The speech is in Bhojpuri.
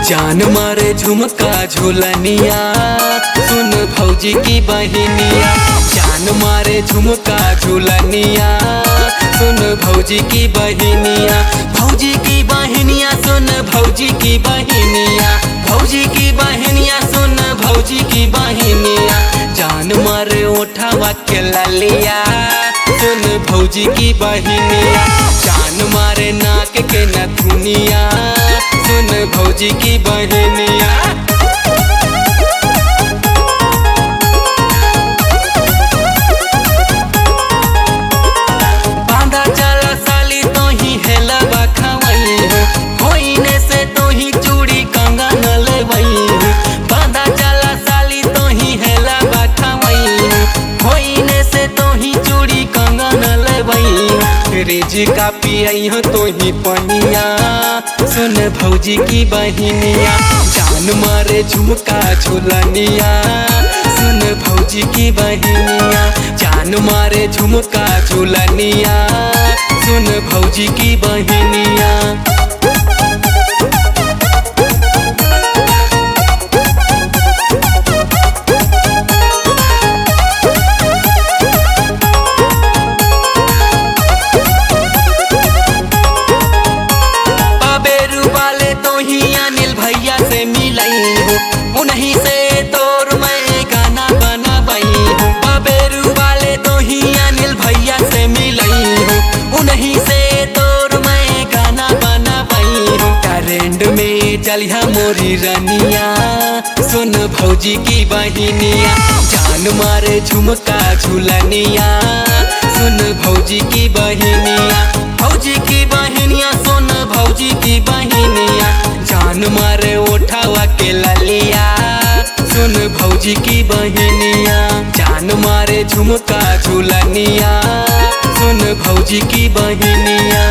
जान मारे झुमका झुलनिया, सुन भौजी की बहनिया। जान मारे झुमका झुलनिया, सुन भौजी की बहनिया। भौजी की बहनिया सुन भौजी की बहनिया, भौजी की बहनिया सुन भौजी की बहनिया। जान मारे उठावा के ललिया, सुन भौजी की बहनिया। जान मारे नाक के नथुनिया, सुन भौजी की बहनिया। बांधा चला साली तो ही हेला बखवई हो, होइने से तो ही चूड़ी कंगन लेवई हो। बांधा चला साली तो ही हेला बखवई हो, होइने से तो ही चूड़ी कंगन लेवई हो। रिज का पियई हो तो ही पनिया, सुन भौजी की बहनिया। जान मारे झुमका झुलनिया, सुन भौजी की बहनिया। जान मारे झुमका झुलनिया, सुन भौजी की बहनिया। भैया से मिलई हो, उन्हीं से तोर मैं गाना बनबई हो। बाबेरू वाले तो ही अनिल भैया से मिलई हो, उन्हीं से तोर मैं गाना बनबई हो। ट्रेंड में चलिया मोरी रनिया, सुन भौजी की बहनिया। जान मारे झुमका झुलनिया, सुन भौजी की बहनिया। भौजी की बहनिया सुन भौजी की बहनिया। जान मारे उठावा के ललिया, सुन भौजी की बहनिया। जान मारे झुमका झुलनिया, सुन भौजी की बहनिया।